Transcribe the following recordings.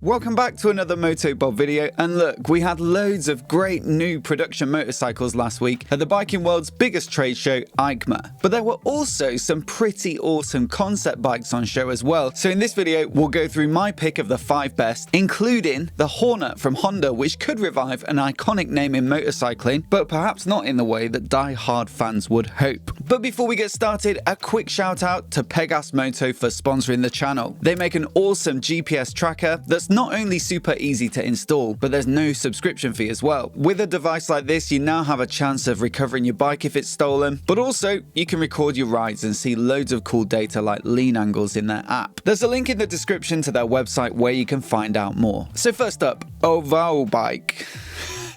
Welcome back to another MOTOBOB video, and look, we had loads of great new production motorcycles last week at the biking world's biggest trade show, EICMA. But there were also some pretty awesome concept bikes on show as well, so in this video we'll go through my pick of the 5 best, including the Hornet from Honda, which could revive an iconic name in motorcycling, but perhaps not in the way that die-hard fans would hope. But before we get started, a quick shout out to Pegase Moto for sponsoring the channel. They make an awesome GPS tracker that's not only super easy to install, but there's no subscription fee as well. With a device like this, you now have a chance of recovering your bike if it's stolen, but also you can record your rides and see loads of cool data like lean angles in their app. There's a link in the description to their website where you can find out more. So first up, MOTOBOB.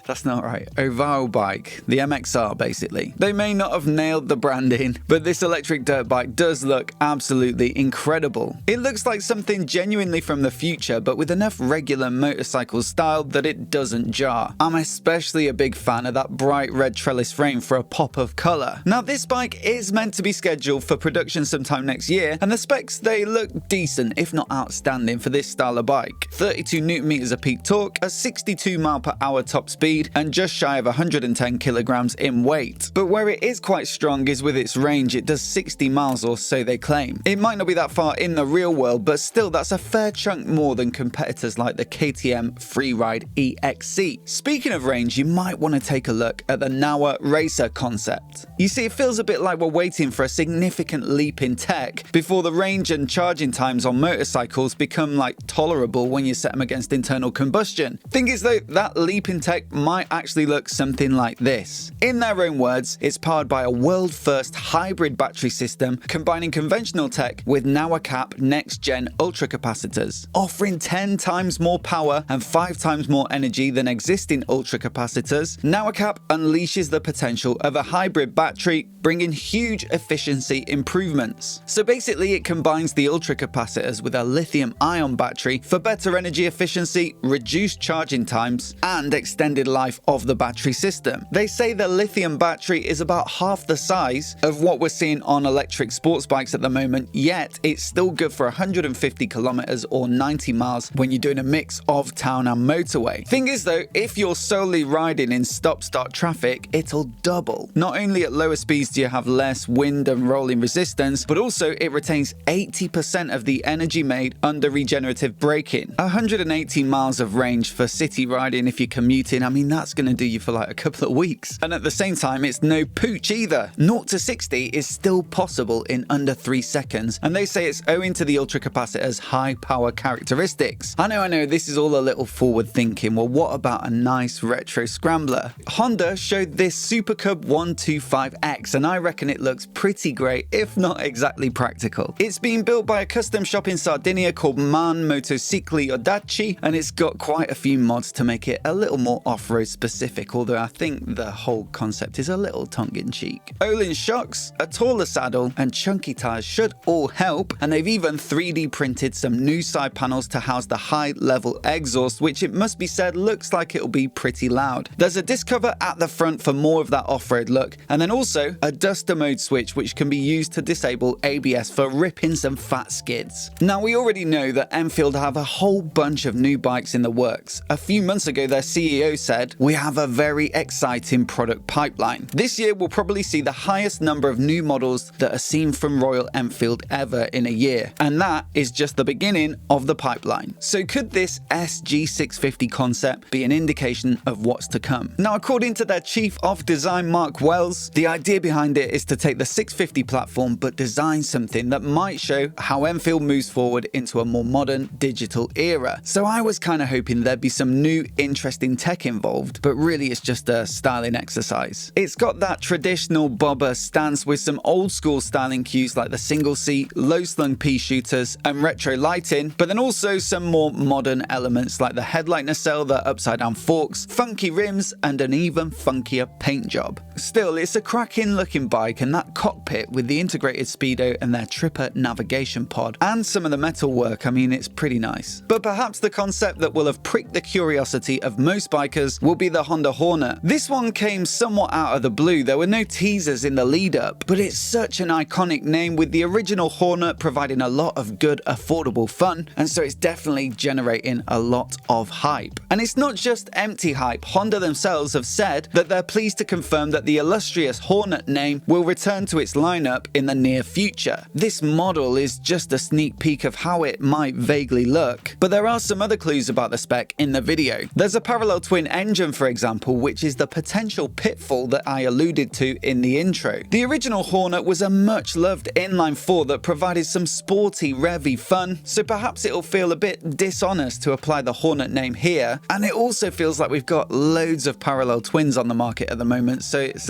That's not right. MOTOBOB, the MXR basically. They may not have nailed the branding, but this electric dirt bike does look absolutely incredible. It looks like something genuinely from the future, but with enough regular motorcycle style that it doesn't jar. I'm especially a big fan of that bright red trellis frame for a pop of colour. Now this bike is meant to be scheduled for production sometime next year, and the specs, they look decent, if not outstanding for this style of bike. 32 Nm of peak torque, a 62 mph top speed, and just shy of 110 kilograms in weight. But where it is quite strong is with its range. It does 60 miles or so they claim. It might not be that far in the real world, but still that's a fair chunk more than competitors like the KTM Freeride EXC. Speaking of range, you might want to take a look at the Nowa Racer concept. You see, it feels a bit like we're waiting for a significant leap in tech before the range and charging times on motorcycles become like tolerable when you set them against internal combustion. Thing is though, that leap in tech might actually look something like this. In their own words, it's powered by a world-first hybrid battery system combining conventional tech with NowaCap next-gen ultracapacitors. Offering 10 times more power and 5 times more energy than existing ultracapacitors, NowaCap unleashes the potential of a hybrid battery, bringing huge efficiency improvements. So basically, it combines the ultracapacitors with a lithium-ion battery for better energy efficiency, reduced charging times, and extended life of the battery system. They say the lithium battery is about half the size of what we're seeing on electric sports bikes at the moment, yet it's still good for 150 kilometers or 90 miles when you're doing a mix of town and motorway. Thing is though, if you're solely riding in stop-start traffic, it'll double. Not only at lower speeds do you have less wind and rolling resistance, but also it retains 80% of the energy made under regenerative braking. 118 miles of range for city riding if you're commuting. I mean, that's going to do you for like a couple of weeks. And at the same time, it's no pooch either. 0 to 60 is still possible in under 3 seconds, and they say it's owing to the ultracapacitor's high power characteristics. I know, this is all a little forward thinking. Well, what about a nice retro scrambler? Honda showed this Super Cub 125X, and I reckon it looks pretty great, if not exactly practical. It's being built by a custom shop in Sardinia called Man Motocicli Odachi, and it's got quite a few mods to make it a little more off-road specific, although I think the whole concept is a little tongue-in-cheek. Öhlins shocks, a taller saddle, and chunky tires should all help, and they've even 3D printed some new side panels to house the high-level exhaust, which it must be said looks like it'll be pretty loud. There's a disc cover at the front for more of that off-road look, and then also a duster mode switch which can be used to disable ABS for ripping some fat skids. Now, we already know that Enfield have a whole bunch of new bikes in the works. A few months ago, their CEO said, "We have a very exciting product pipeline. This year we'll probably see the highest number of new models that are seen from Royal Enfield ever in a year, and that is just the beginning of the pipeline." So could this SG650 concept be an indication of what's to come? Now, according to their chief of design Mark Wells, the idea behind it is to take the 650 platform but design something that might show how Enfield moves forward into a more modern digital era. So I was kind of hoping there'd be some new interesting tech involved, but really it's just a styling exercise. It's got that traditional bobber stance with some old school styling cues like the single seat, low slung pea shooters, and retro lighting, but then also some more modern elements like the headlight nacelle, the upside down forks, funky rims, and an even funkier paint job. Still, it's a cracking looking bike, and that cockpit with the integrated Speedo and their Tripper navigation pod and some of the metal work, I mean, it's pretty nice. But perhaps the concept that will have pricked the curiosity of most bikers will be the Honda Hornet. This one came somewhat out of the blue. There were no teasers in the lead up, but it's such an iconic name, with the original Hornet providing a lot of good, affordable fun, and so it's definitely generating a lot of hype. And it's not just empty hype. Honda themselves have said that they're pleased to confirm that the illustrious Hornet name will return to its lineup in the near future. This model is just a sneak peek of how it might vaguely look, but there are some other clues about the spec in the video. There's a parallel twin engine, for example, which is the potential pitfall that I alluded to in the intro. The original Hornet was a much loved inline four that provided some sporty, revvy fun, so perhaps it'll feel a bit dishonest to apply the Hornet name here, and it also feels like we've got loads of parallel twins on the market at the moment, so it's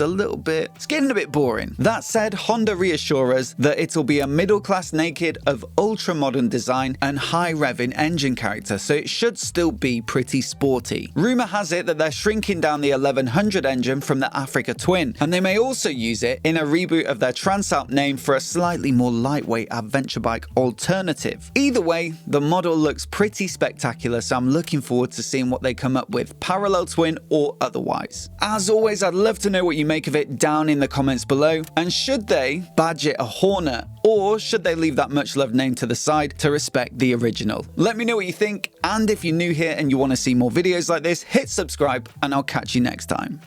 getting a bit boring. That said, Honda reassure us that it'll be a middle-class naked of ultra-modern design and high-revving engine character, so it should still be pretty sporty. Rumour has it that they're shrinking down the 1100 engine from the Africa Twin, and they may also use it in a reboot of their Transalp name for a slightly more lightweight adventure bike alternative. Either way, the model looks pretty spectacular, so I'm looking forward to seeing what they come up with, parallel twin or otherwise. As always, I'd love to know what you make of it down in the comments below, and should they badge it a Hornet, or should they leave that much loved name to the side to respect the original? Let me know what you think, and if you're new here and you want to see more videos like this, hit subscribe and I'll catch you next time.